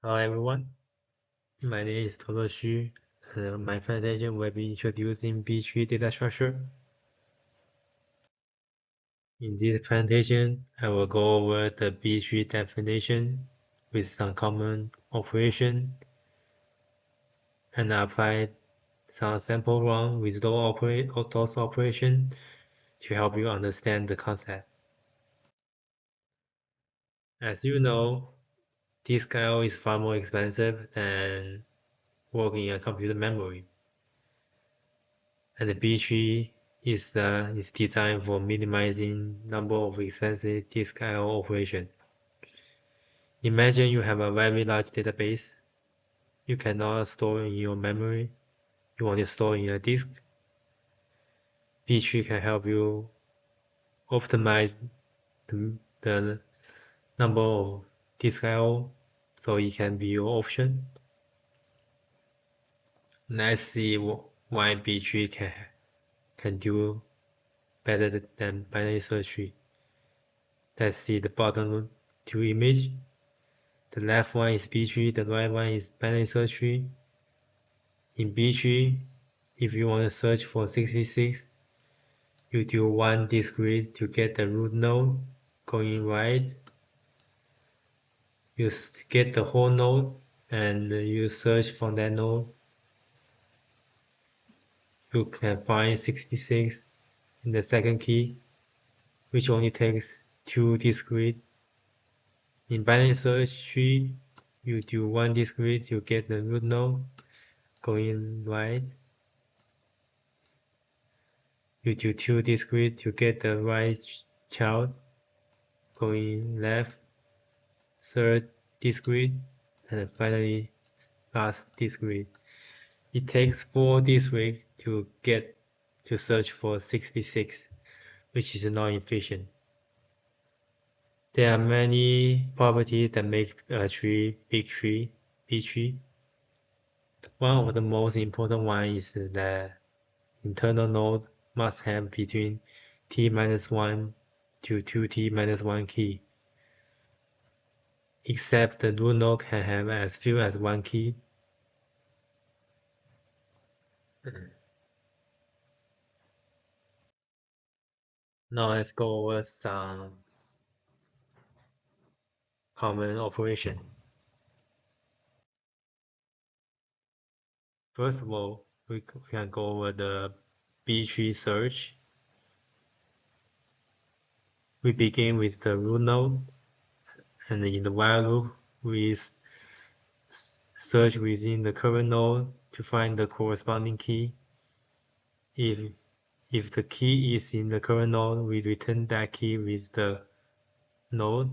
Hello everyone, my name is Tolo Xu. My presentation will be introducing B-tree data structure. In this presentation, I will go over the B-tree definition with some common operation and apply some sample run with those operation to help you understand the concept. As you know, disk I/O is far more expensive than working in a computer memory. And the B-tree is designed for minimizing number of expensive disk I/O operations. Imagine you have a very large database. You cannot store in your memory. You want to store in a disk. B-tree can help you optimize the number of disk I/O, so it can be your option. Let's see why B-tree can do better than binary search tree. Let's see the bottom two image. The left one is B-tree, the right one is binary search tree. In B-tree, if you want to search for 66, you do one disk read to get the root node. Going right, you get the whole node and you search from that node. You can find 66 in the second key, which only takes 2 disk read. In binary search tree, you do one disk read to get the root node. Going right, you do 2 disk read to get the right child. Going left, third disk read, and finally last disk read. It takes 4 disk reads to get to search for 66, which is not efficient. There are many properties that make a tree B-tree. One of the most important ones is that internal node must have between t-1 to 2t-1 key, except the root node can have as few as 1 key. Now let's go over some common operation. First of all, we can go over the B-tree search. We begin with the root node, and in the while loop, we search within the current node to find the corresponding key. If the key is in the current node, we return that key with the node.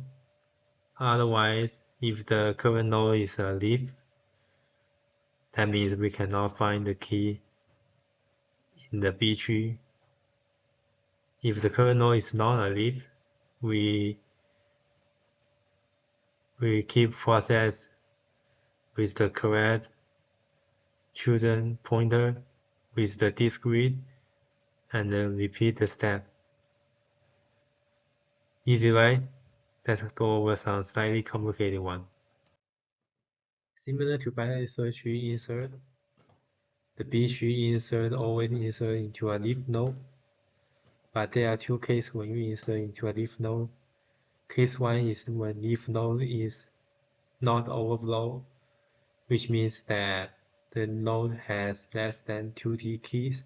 Otherwise, if the current node is a leaf, that means we cannot find the key in the B-tree. If the current node is not a leaf, we keep process with the correct chosen pointer with the disk read and then repeat the step. Easy, right? Let's go over some slightly complicated one. Similar to binary search tree insert, the B-tree insert always insert into a leaf node, but there are two cases when you insert into a leaf node. Case 1 is when leaf node is not overflow, which means that the node has less than 2t keys.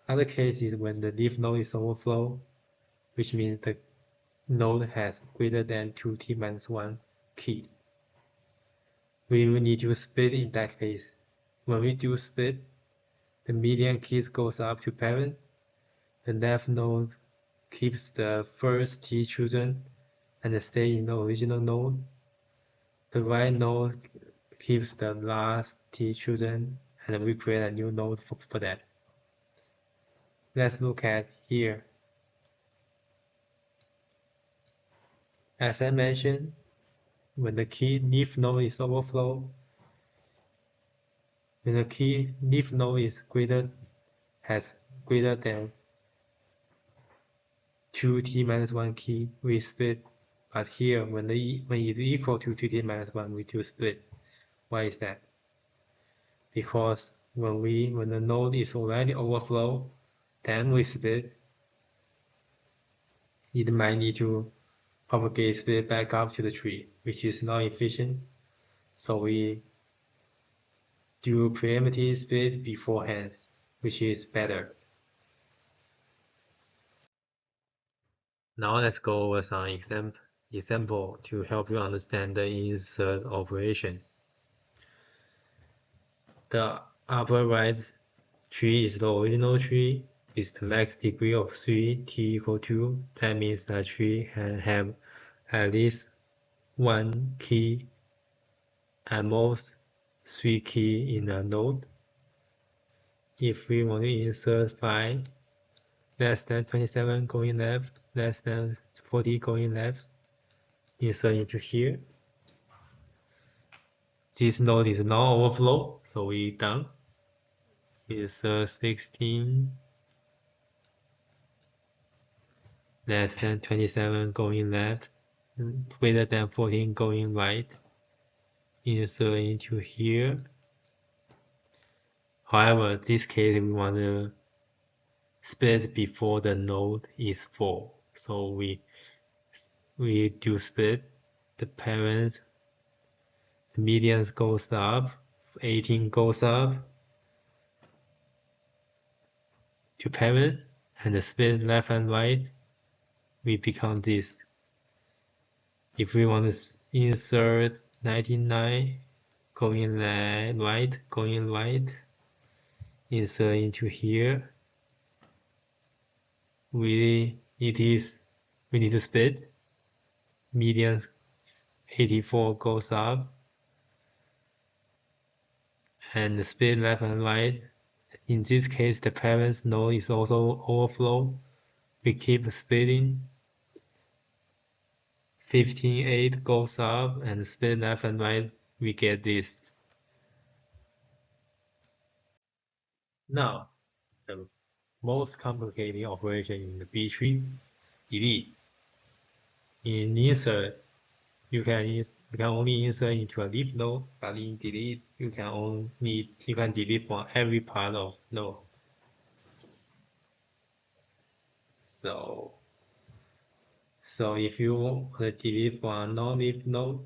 Other case is when the leaf node is overflow, which means the node has greater than 2t-1 keys. We will need to split in that case. When we do split, the median keys goes up to parent. The left node keeps the first t chosen and stay in the original node. The right node keeps the last t chosen and we create a new node for that. Let's look at here. As I mentioned, when the key leaf node is overflow, when the key leaf node is has greater than 2t-1 key, we split But here, when it is equal to 2t minus 1, we do split. Why is that? Because when the node is already overflow, then we split. It might need to propagate split back up to the tree, which is not efficient. So we do preemptive split beforehand, which is better. Now let's go over some example to help you understand the insert operation. The upper right tree is the original tree with the max degree of 3 t equal 2. That means that tree can have at least one key, at most 3 keys in a node. If we want to insert 5 less than 27 going left, less than 40 going left, insert into here. This node is now overflow, so we done. Insert 16 less than 27 going left, greater than 14 going right. Insert into here. However, this case we want to split before the node is full, so we do split. The parent, the median goes up, 18 goes up to parent, and the split left and right, we become this. If we want to insert 99 going right, insert into here, we need to split. Median 84 goes up, and the split left and right. In this case, the parent node is also overflow. We keep splitting. 15.8 goes up, and split left and right, we get this. Now, the most complicated operation in the B tree, delete. In insert, you can only insert into a leaf node, but in delete, you can delete from every part of node. So if you want to delete from a non-leaf node,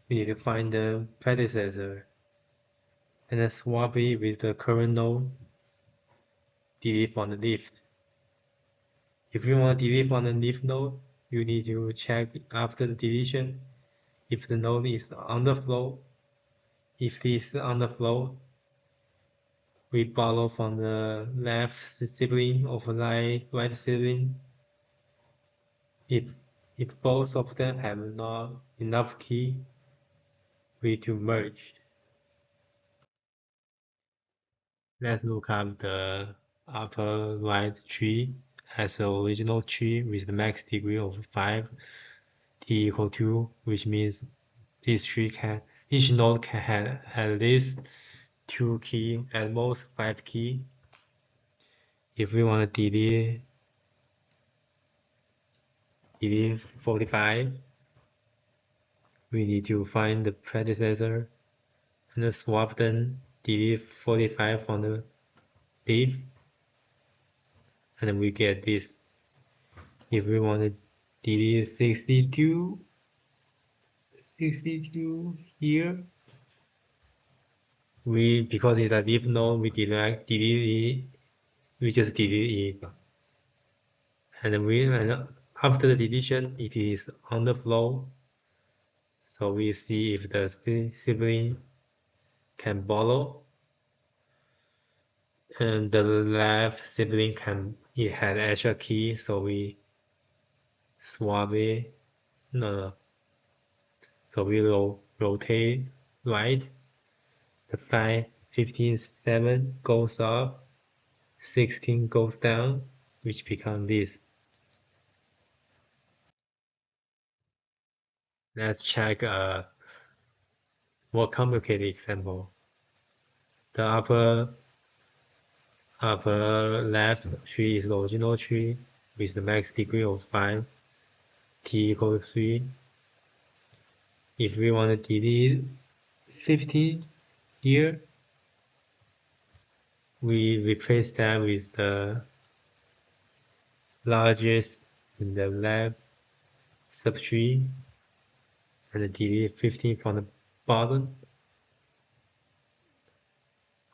you need to find the predecessor and then swap it with the current node, delete from the leaf. If you want to delete from the leaf node, you need to check after the deletion if the node is on the flow. If it is on the flow, we borrow from the left sibling of the right sibling. If both of them have not enough key, we to merge. Let's look up the upper right tree as the original tree with the max degree of 5 t equal 2, which means each node can have at least 2 key, at most 5 key. If we want to delete 45, we need to find the predecessor and swap them, delete 45 from the leaf, and then we get this. If we want to delete 62 here, because it's a leaf node, we delete it, we just delete it. And after the deletion, it is on the flow. So we see if the sibling can borrow, and the left sibling it had extra key, so we swap it. No. So we rotate right. The 7 goes up, 16 goes down, which becomes this. Let's check a more complicated example. The upper left tree is the original tree with the max degree of 5. t equals 3. If we want to delete 15 here, we replace that with the largest in the left subtree and delete 15 from the bottom.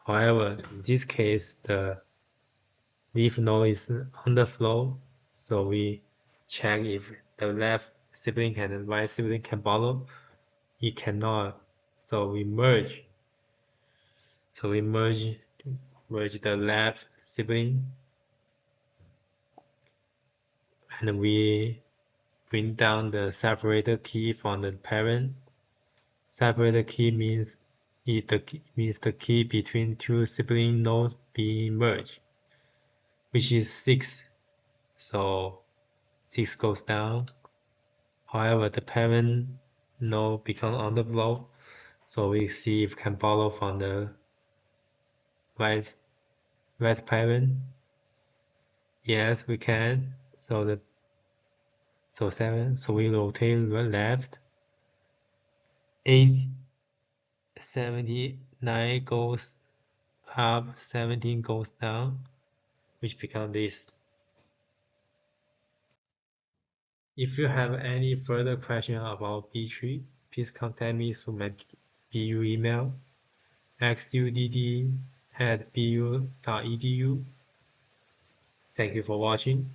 However, in this case, the leaf node is underflow, so we check if the left sibling and the right sibling can borrow. It cannot, so we merge. So we merge the left sibling, and we bring down the separator key from the parent. Separator key means the key between two sibling nodes being merged, which is 6. So 6 goes down. However, the parent node becomes underflow, so we see if we can borrow from the right parent. Yes, we can. So 7. So we rotate left. 879 goes up, 17 goes down, which becomes this. If you have any further question about B-tree, please contact me through my BU email, xudd@bu.edu. Thank you for watching.